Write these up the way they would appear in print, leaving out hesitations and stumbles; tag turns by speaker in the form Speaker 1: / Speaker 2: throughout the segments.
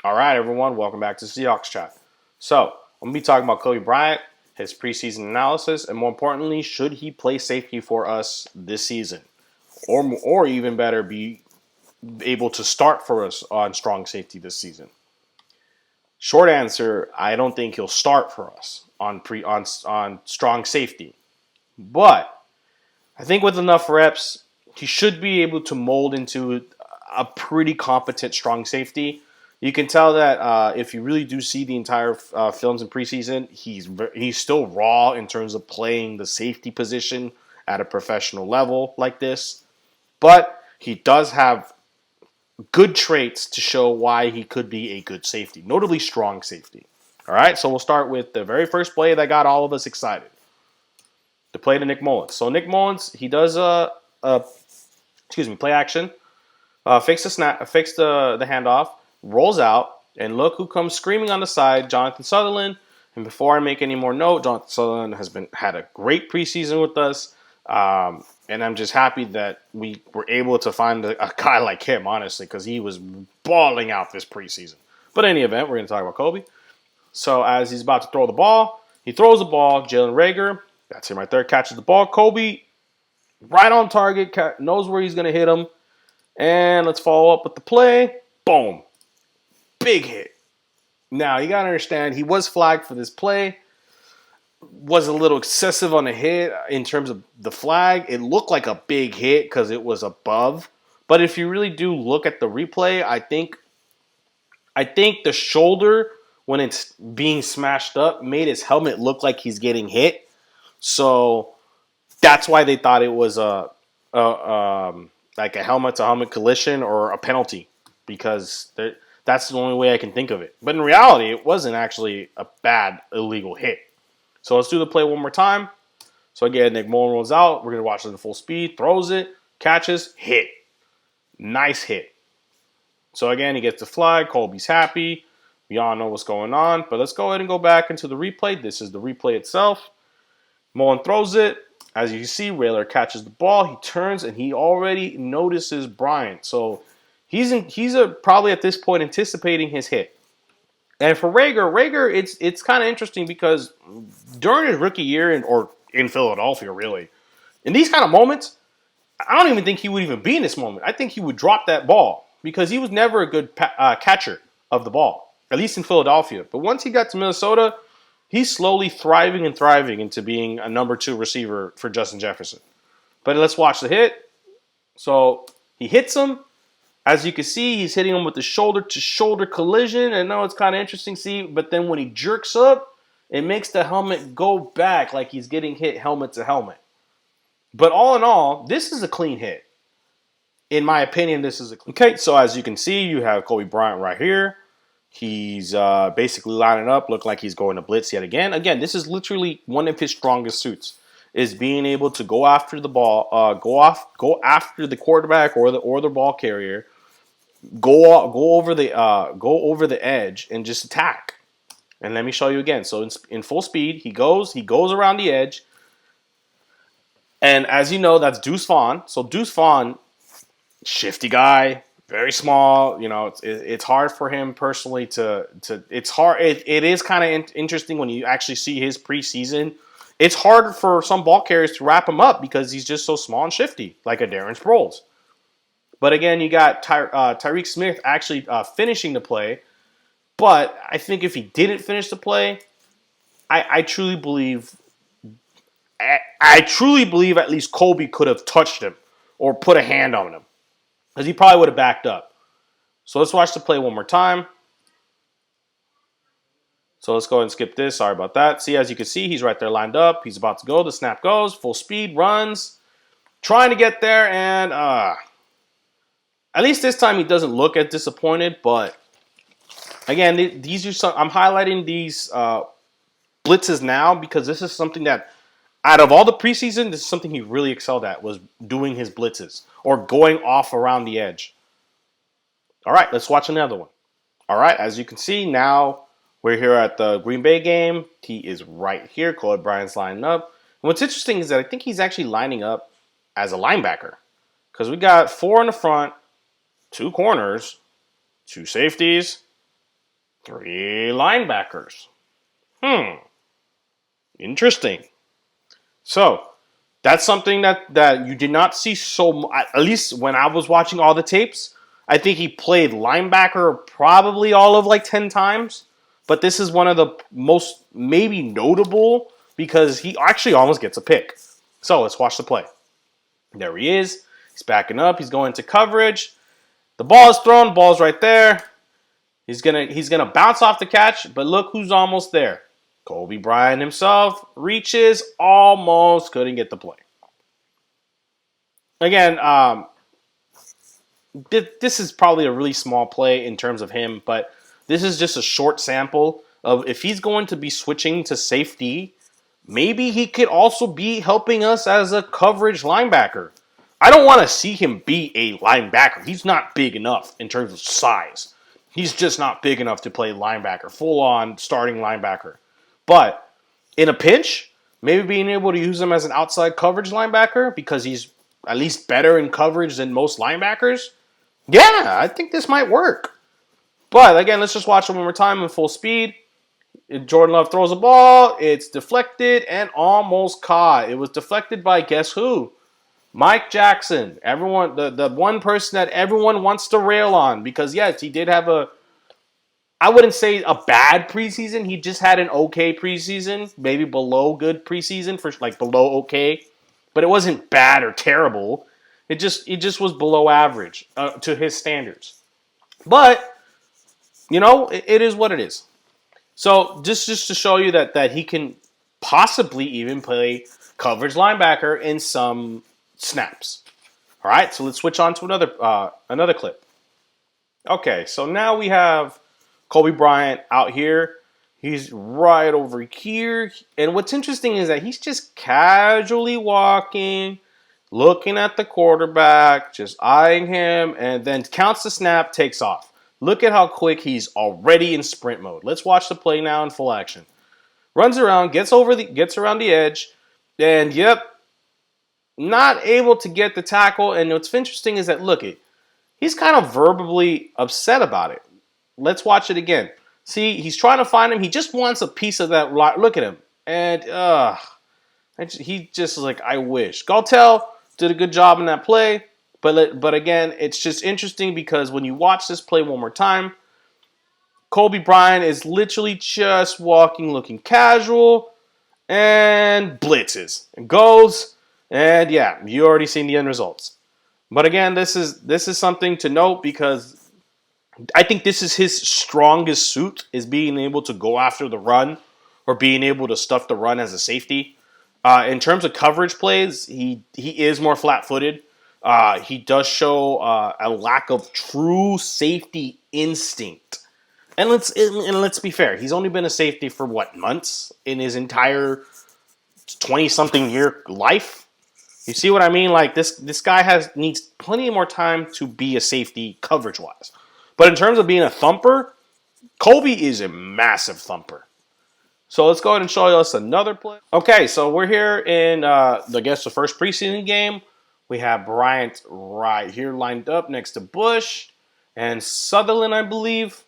Speaker 1: All right, everyone, welcome back to Seahawks Chat. So, I'm going to be talking about Coby Bryant, his preseason analysis, and more importantly, should he play safety for us this season? Or even better, be able to start for us on strong safety this season? Short answer, I don't think he'll start for us on strong safety. But I think with enough reps, he should be able to mold into a pretty competent strong safety. You can tell that if you really do see the entire films in preseason, he's still raw in terms of playing the safety position at a professional level like this. But he does have good traits to show why he could be a good safety, notably strong safety. All right, so we'll start with the very first play that got all of us excited. The play to Nick Mullins. So Nick Mullins, he does play action, fakes the handoff, rolls out, and look who comes screaming on the side, Jonathan Sutherland. And before I make any more note, Jonathan Sutherland has had a great preseason with us, and I'm just happy that we were able to find a guy like him, honestly, because he was balling out this preseason. But in any event, we're going to talk about Coby. So as he's about to throw the ball, he throws the ball. Jalen Reagor, that's him right there, catches the ball. Coby, right on target, knows where he's going to hit him. And let's follow up with the play. Boom. Big hit. Now, you got to understand, he was flagged for this play. Was a little excessive on the hit in terms of the flag. It looked like a big hit because it was above. But if you really do look at the replay, I think the shoulder, when it's being smashed up, made his helmet look like he's getting hit. So that's why they thought it was like a helmet-to-helmet collision or a penalty, because that's the only way I can think of it. But in reality, it wasn't actually a bad illegal hit. So let's do the play one more time. So again, Nick Mullen rolls out. We're going to watch it at full speed. Throws it, catches, hit. Nice hit. So again, he gets the flag. Colby's happy. We all know what's going on. But let's go ahead and go back into the replay. This is the replay itself. Mullen throws it. As you can see, Raylor catches the ball. He turns, and he already notices Bryant. So he's probably at this point anticipating his hit. And for Reagor, it's kind of interesting because during his rookie year or in Philadelphia, really, in these kind of moments, I don't even think he would even be in this moment. I think he would drop that ball because he was never a good catcher of the ball, at least in Philadelphia. But once he got to Minnesota, he's slowly thriving into being a number 2 receiver for Justin Jefferson. But let's watch the hit. So he hits him. As you can see, he's hitting him with the shoulder-to-shoulder collision. I know it's kind of interesting to see, but then when he jerks up, it makes the helmet go back like he's getting hit helmet to helmet. But all in all, this is a clean hit. In my opinion, this is a clean hit. Okay, so as you can see, you have Coby Bryant right here. He's basically lining up, look like he's going to blitz yet again. Again, this is literally one of his strongest suits, is being able to go after the ball, go after the quarterback or the ball carrier, go over the edge and just attack. And let me show you again. So in full speed, he goes around the edge, and as you know, that's Deuce Vaughn. So Deuce Vaughn, shifty guy, very small. You know, it's hard for him personally to. It's hard. It is kind of interesting when you actually see his preseason. It's hard for some ball carriers to wrap him up because he's just so small and shifty, like a Darren Sproles. But again, you got Tyreek Smith actually finishing the play. But I think if he didn't finish the play, I truly believe at least Coby could have touched him or put a hand on him, because he probably would have backed up. So let's watch the play one more time. So let's go ahead and skip this. Sorry about that. See, as you can see, he's right there lined up. He's about to go. The snap goes. Full speed, runs. Trying to get there, and at least this time he doesn't look as disappointed. But again, these are some. I'm highlighting these blitzes now because this is something that, out of all the preseason, this is something he really excelled at, was doing his blitzes or going off around the edge. All right, let's watch another one. All right, as you can see, now we're here at the Green Bay game. He is right here. Coby Bryant's lining up. And what's interesting is that I think he's actually lining up as a linebacker, because we got 4 in the front, 2 corners, 2 safeties, 3 linebackers. Interesting. So that's something that you did not see at least when I was watching all the tapes. I think he played linebacker probably all of like 10 times. But this is one of the most maybe notable because he actually almost gets a pick. So let's watch the play. There he is. He's backing up. He's going to coverage. The ball is thrown. Ball's right there. He's gonna bounce off the catch, but look who's almost there. Coby Bryant himself reaches, almost couldn't get the play. Again, this is probably a really small play in terms of him, but this is just a short sample of if he's going to be switching to safety, maybe he could also be helping us as a coverage linebacker. I don't want to see him be a linebacker. He's not big enough in terms of size. He's just not big enough to play linebacker, full-on starting linebacker. But in a pinch, maybe being able to use him as an outside coverage linebacker because he's at least better in coverage than most linebackers. Yeah, I think this might work. But again, let's just watch it one more time in full speed. Jordan Love throws a ball. It's deflected and almost caught. It was deflected by guess who? Mike Jackson. Everyone, the one person that everyone wants to rail on because yes, he did have I wouldn't say a bad preseason. He just had an okay preseason, maybe below good preseason for like below okay, but it wasn't bad or terrible. It just was below average to his standards. But it is what it is. So just to show you that he can possibly even play coverage linebacker in some snaps. All right, so let's switch on to another clip. Okay, so now we have Coby Bryant out here. He's right over here. And what's interesting is that he's just casually walking, looking at the quarterback, just eyeing him, and then counts the snap, takes off. Look at how quick he's already in sprint mode. Let's watch the play now in full action. Runs around, gets around the edge, and yep, not able to get the tackle. And what's interesting is that he's kind of verbally upset about it. Let's watch it again. See, he's trying to find him. He just wants a piece of that. Look at him. And he just like, I wish. Galtel did a good job in that play. But again, it's just interesting because when you watch this play one more time, Coby Bryant is literally just walking, looking casual, and blitzes. And goes, and yeah, you already seen the end results. But again, this is something to note because I think this is his strongest suit is being able to go after the run or being able to stuff the run as a safety. In terms of coverage plays, he is more flat-footed. He does show a lack of true safety instinct. And let's be fair. He's only been a safety for months in his entire 20-something year life. You see what I mean? Like this guy needs plenty more time to be a safety coverage-wise. But in terms of being a thumper, Coby is a massive thumper. So let's go ahead and show us another play. Okay, so we're here in, the first preseason game. We have Bryant right here lined up next to Bush and Sutherland, I believe.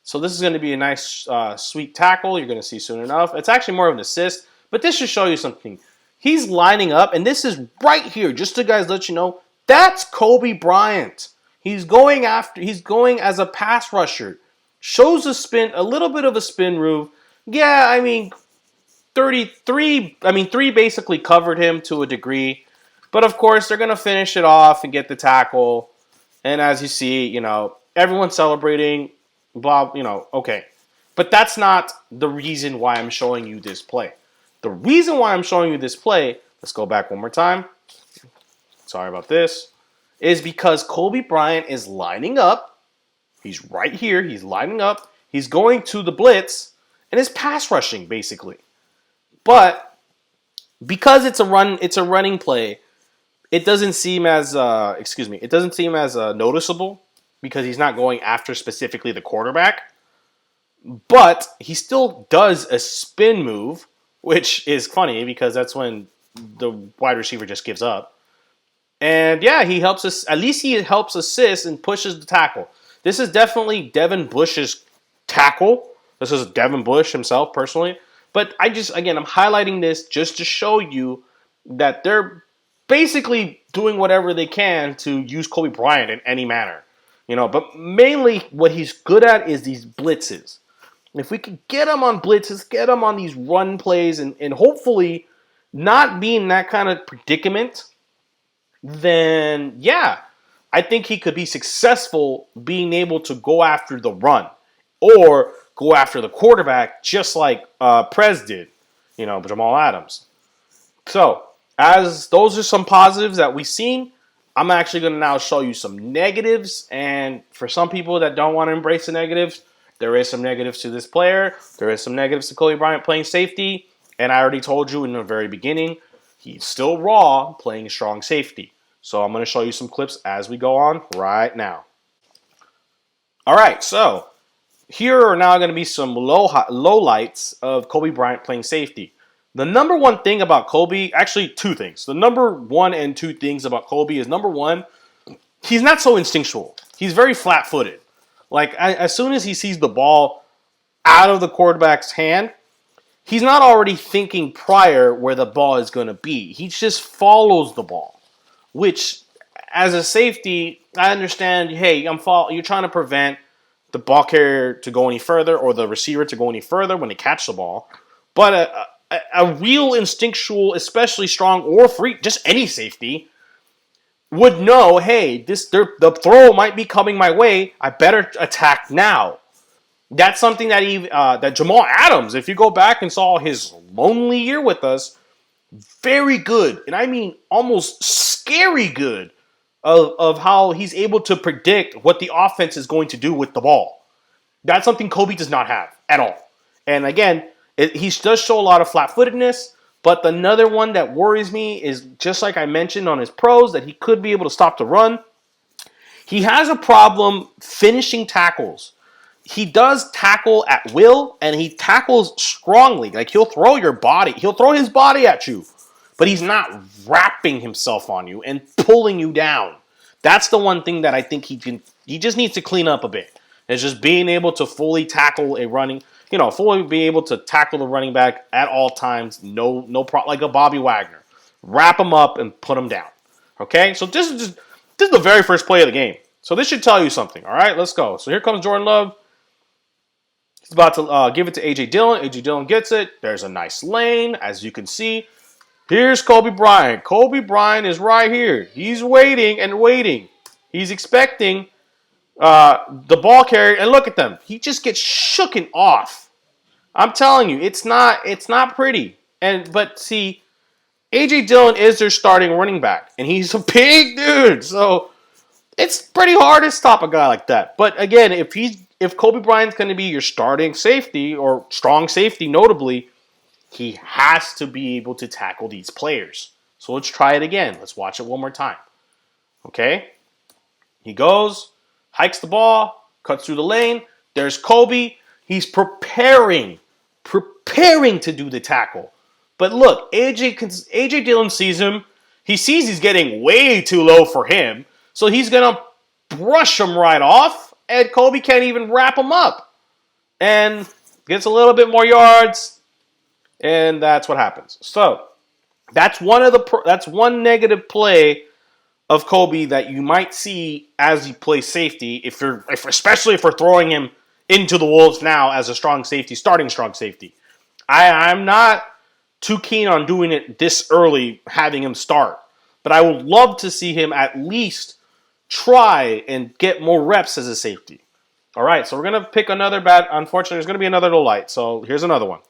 Speaker 1: So this is going to be a nice, sweet tackle you're going to see soon enough. It's actually more of an assist, but this should show you something. He's lining up, and this is right here, just to guys let you know, that's Coby Bryant. He's going as a pass rusher. Shows a little bit of a spin move. Yeah, I mean, 3 basically covered him to a degree. But of course, they're going to finish it off and get the tackle. And as you see, everyone's celebrating, blah, okay. But that's not the reason why I'm showing you this play. The reason why I'm showing you this play, let's go back one more time. Sorry about this. Is because Coby Bryant is lining up. He's right here. He's lining up. He's going to the blitz and is pass rushing basically. But because it's a running play, it doesn't seem as noticeable because he's not going after specifically the quarterback. But he still does a spin move, which is funny because that's when the wide receiver just gives up. And yeah, he helps us. At least he helps assist and pushes the tackle. This is definitely Devin Bush's tackle. This is Devin Bush himself, personally. But I'm highlighting this just to show you that they're basically doing whatever they can to use Coby Bryant in any manner. But mainly what he's good at is these blitzes. If we could get him on blitzes, get him on these run plays, and hopefully not be in that kind of predicament, then yeah, I think he could be successful being able to go after the run or go after the quarterback just like Prez did, Jamal Adams. So, as those are some positives that we've seen, I'm actually going to now show you some negatives. And for some people that don't want to embrace the negatives, there is some negatives to this player. There is some negatives to Coby Bryant playing safety. And I already told you in the very beginning, he's still raw playing strong safety. So I'm going to show you some clips as we go on right now. All right, so here are now going to be some lowlights of Coby Bryant playing safety. The number one thing about Coby, actually two things. The number one and two things about Coby is, number one, he's not so instinctual. He's very flat-footed. Like, as soon as he sees the ball out of the quarterback's hand, he's not already thinking prior where the ball is going to be. He just follows the ball, which, as a safety, I understand, hey, you're trying to prevent the ball carrier to go any further or the receiver to go any further when they catch the ball. But a real instinctual, especially strong or free, just any safety, would know, hey, the throw might be coming my way. I better attack now. That's something that Jamal Adams, if you go back and saw his lonely year with us, very good, and I mean almost scary good, of how he's able to predict what the offense is going to do with the ball. That's something Coby does not have at all. And again, he does show a lot of flat-footedness, but another one that worries me is, just like I mentioned on his pros, that he could be able to stop the run. He has a problem finishing tackles. He does tackle at will, and he tackles strongly. Like, he'll throw his body at you, but he's not wrapping himself on you and pulling you down. That's the one thing that I think he just needs to clean up a bit. It's just being able to fully tackle fully be able to tackle the running back at all times, no problem, like a Bobby Wagner. Wrap him up and put him down. Okay? So this is the very first play of the game. So this should tell you something. All right, let's go. So here comes Jordan Love. He's about to give it to A.J. Dillon. A.J. Dillon gets it. There's a nice lane, as you can see. Here's Coby Bryant. Coby Bryant is right here. He's waiting and waiting. He's expecting the ball carrier, and look at them. He just gets shooken off. I'm telling you, it's not pretty. But see, A.J. Dillon is their starting running back, and he's a big dude, so it's pretty hard to stop a guy like that. But again, if Coby Bryant's going to be your starting safety or strong safety, notably, he has to be able to tackle these players. So let's try it again. Let's watch it one more time. Okay? He goes, hikes the ball, cuts through the lane. There's Coby. He's preparing to do the tackle. But look, A.J. Dillon sees him. He sees he's getting way too low for him. So he's going to brush him right off. And Coby can't even wrap him up. And gets a little bit more yards. And that's what happens. So that's one negative play of Coby that you might see as he plays safety, especially if we're throwing him into the Wolves now as a strong safety, starting strong safety. I'm not too keen on doing it this early, having him start. But I would love to see him at least try and get more reps as a safety. All right, so we're going to pick another bad. Unfortunately, there's going to be another low light. So here's another one.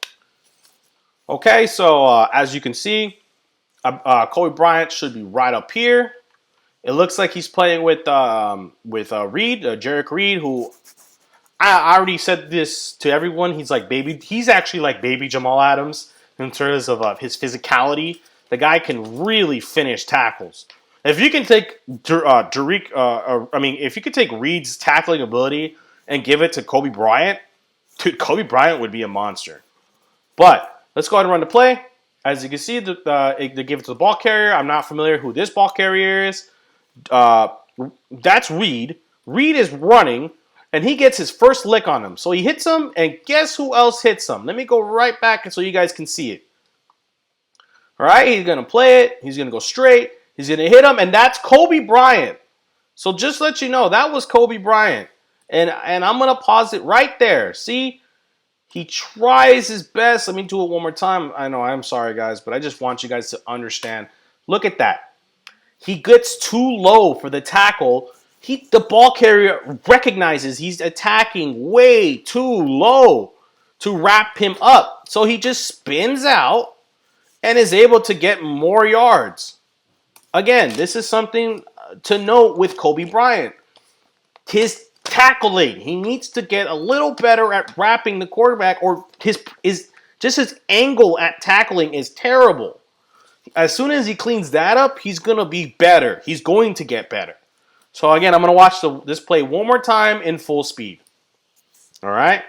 Speaker 1: Okay, so as you can see, Coby Bryant should be right up here. It looks like he's playing with Reed, Jarek Reed, who I already said this to everyone. He's actually like baby Jamal Adams in terms of his physicality. The guy can really finish tackles. If you can take if you could take Reed's tackling ability and give it to Coby Bryant, dude, Coby Bryant would be a monster. But let's go ahead and run the play. As you can see, they give it to the ball carrier. I'm not familiar who this ball carrier is. That's Reed. Reed is running, and he gets his first lick on him. So he hits him, and guess who else hits him? Let me go right back so you guys can see it. All right, he's going to play it. He's going to go straight. He's going to hit him, and that's Coby Bryant. So just let you know, that was Coby Bryant. And I'm going to pause it right there. See? He tries his best. Let me do it one more time. I know, I'm sorry, guys, but I just want you guys to understand. Look at that. He gets too low for the tackle. The ball carrier recognizes he's attacking way too low to wrap him up. So he just spins out and is able to get more yards. Again, this is something to note with Coby Bryant. His tackling, he needs to get a little better at wrapping the quarterback, or his angle at tackling is terrible. As soon as he cleans that up, he's going to be better. He's going to get better. So again, I'm going to watch this play one more time in full speed. All right.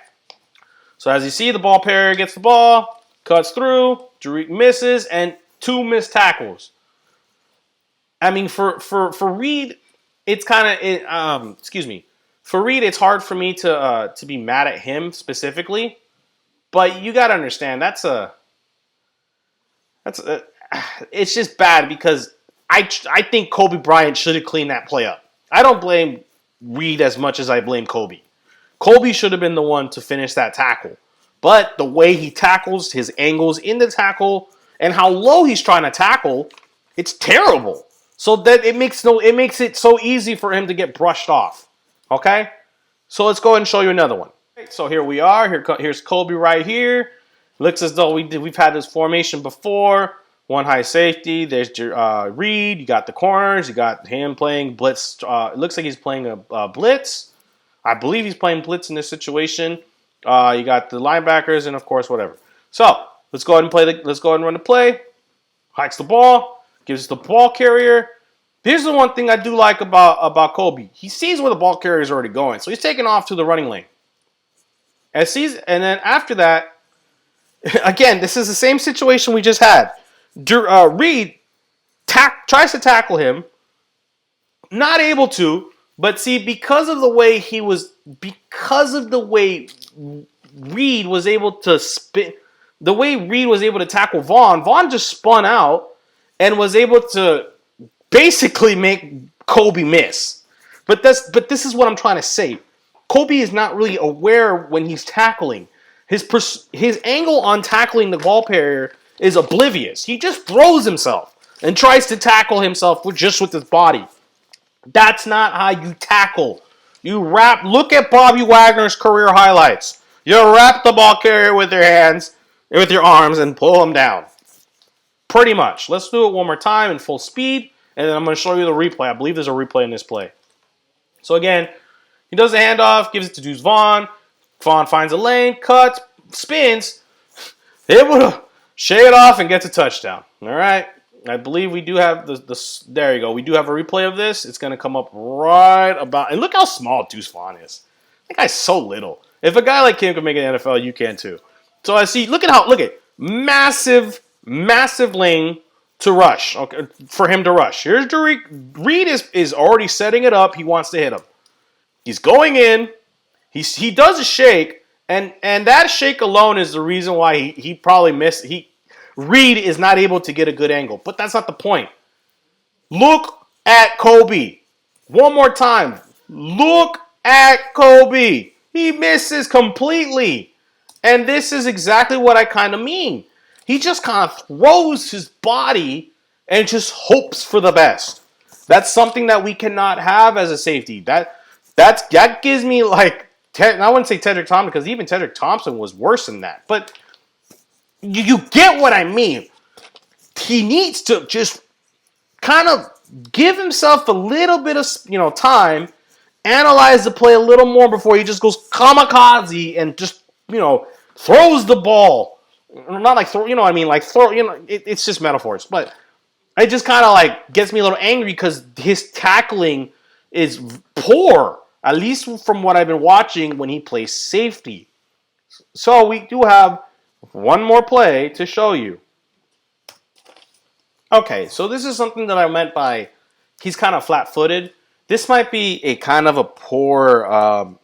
Speaker 1: So as you see, the ball carrier gets the ball, cuts through, Derek misses, and 2 missed tackles. I mean, for Reed, it's kind of For Reed, it's hard for me to be mad at him specifically, but you got to understand it's just bad because I think Coby Bryant should have cleaned that play up. I don't blame Reed as much as I blame Coby. Coby should have been the one to finish that tackle, but the way he tackles, his angles in the tackle, and how low he's trying to tackle, it's terrible. So that it makes it so easy for him to get brushed off. Okay, so let's go ahead and show you another one. So here we are. Here's Coby right here. Looks as though we've had this formation before. One high safety. There's Reed. You got the corners. You got him playing blitz. It looks like he's playing a blitz. I believe he's playing blitz in this situation. You got the linebackers and of course whatever. So let's go ahead and play. Let's go ahead and run the play. Hikes the ball. Gives the ball carrier. Here's the one thing I do like about Coby. He sees where the ball carrier is already going, so he's taking off to the running lane. And then after that, again, this is the same situation we just had. Reed tries to tackle him, not able to, but see, because of the way Reed was able to tackle Vaughn just spun out and was able to basically make Coby miss. But this is what I'm trying to say. Coby is not really aware when he's tackling. His angle on tackling the ball carrier is oblivious. He just throws himself and tries to tackle himself with his body. That's not how you tackle. You wrap. Look at Bobby Wagner's career highlights. You wrap the ball carrier with your hands, with your arms, and pull him down. Pretty much. Let's do it one more time in full speed, and then I'm going to show you the replay. I believe there's a replay in this play. So again, he does the handoff, gives it to Deuce Vaughn. Vaughn finds a lane, cuts, spins, able to shake it off and gets a touchdown. All right. I believe we do have there you go. We do have a replay of this. It's going to come up right about, and look how small Deuce Vaughn is. That guy's so little. If a guy like him can make an NFL, you can too. So I see, look at massive lane to rush, okay, for him to rush. Here's Derek. Reed is already setting it up. He wants to hit him. He's going in. He does a shake, and that shake alone is the reason why he probably missed. Reed is not able to get a good angle, but that's not the point. Look at Coby. One more time. Look at Coby. He misses completely. And this is exactly what I kind of mean. He just kind of throws his body and just hopes for the best. That's something that we cannot have as a safety. That gives me like, I wouldn't say Tedrick Thompson, because even Tedrick Thompson was worse than that. But you get what I mean. He needs to just kind of give himself a little bit of time, analyze the play a little more before he just goes kamikaze and just throws the ball. Not like throw, what I mean, like throw. It's just metaphors, but it just kind of like gets me a little angry because his tackling is poor, at least from what I've been watching when he plays safety. So we do have one more play to show you. Okay, so this is something that I meant by he's kind of flat-footed. This might be a kind of a poor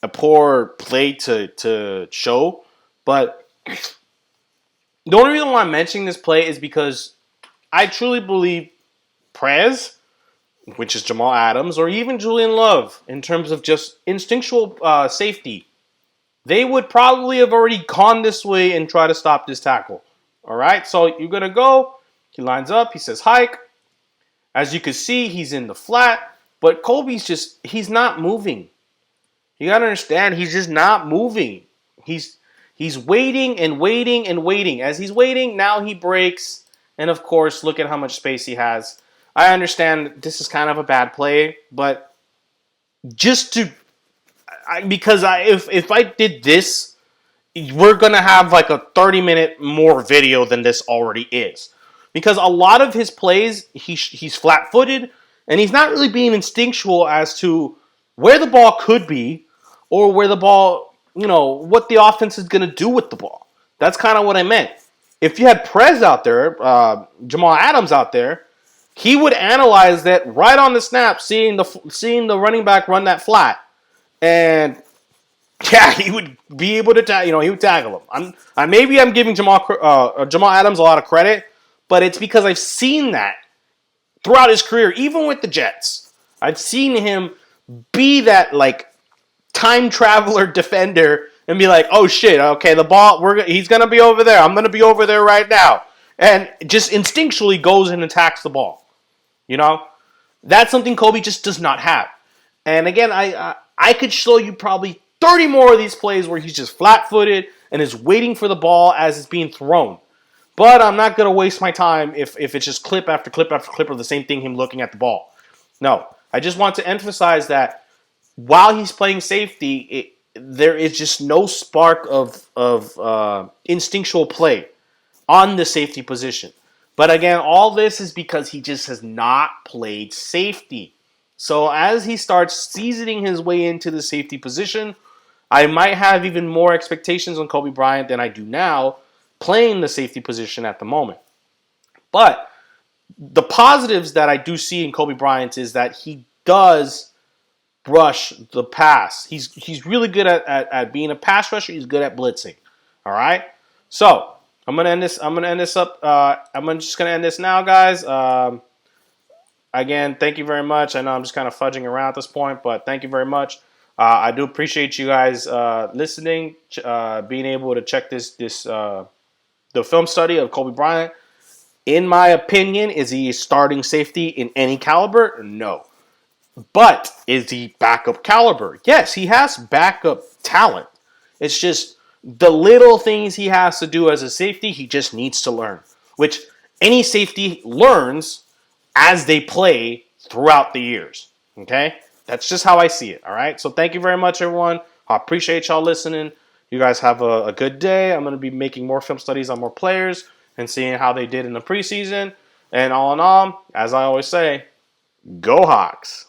Speaker 1: a poor play to show. But the only reason why I'm mentioning this play is because I truly believe Prez, which is Jamal Adams, or even Julian Love, in terms of just instinctual safety, they would probably have already gone this way and try to stop this tackle. All right, so you're going to go. He lines up. He says hike. As you can see, he's in the flat. But Coby's he's not moving. You got to understand, he's just not moving. He's waiting and waiting and waiting. As he's waiting, now he breaks. And, of course, look at how much space he has. I understand this is kind of a bad play, but just to if I did this, we're gonna have like a 30-minute more video than this already is, because a lot of his plays he's flat-footed and he's not really being instinctual as to where the ball could be or where the ball, what the offense is gonna do with the ball. That's kind of what I meant. If you had Prez out there, Jamal Adams out there, he would analyze that right on the snap, seeing the running back run that flat. And yeah, he would be able to he would tackle him. Maybe I'm giving Jamal Adams a lot of credit, but it's because I've seen that throughout his career, even with the Jets. I've seen him be that like time traveler defender and be like, "Oh shit, okay, the ball he's going to be over there. I'm going to be over there right now." And just instinctually goes and attacks the ball. That's something Coby just does not have. And again, I could show you probably 30 more of these plays where he's just flat-footed and is waiting for the ball as it's being thrown. But I'm not going to waste my time if it's just clip after clip after clip of the same thing, him looking at the ball. No, I just want to emphasize that while he's playing safety, there is just no spark of instinctual play on the safety position. But again, all this is because he just has not played safety. So as he starts seasoning his way into the safety position, I might have even more expectations on Coby Bryant than I do now playing the safety position at the moment. But the positives that I do see in Coby Bryant is that he does rush the pass. He's really good at being a pass rusher. He's good at blitzing. All right? So I'm gonna end this. I'm just gonna end this now, guys. Again, thank you very much. I know I'm just kind of fudging around at this point, but thank you very much. I do appreciate you guys listening, being able to check the film study of Coby Bryant. In my opinion, is he a starting safety in any caliber? No. But is he backup caliber? Yes, he has backup talent. It's just the little things he has to do as a safety, he just needs to learn, which any safety learns as they play throughout the years. Okay? That's just how I see it. All right? So thank you very much, everyone. I appreciate y'all listening. You guys have a good day. I'm going to be making more film studies on more players and seeing how they did in the preseason. And all in all, as I always say, go Hawks.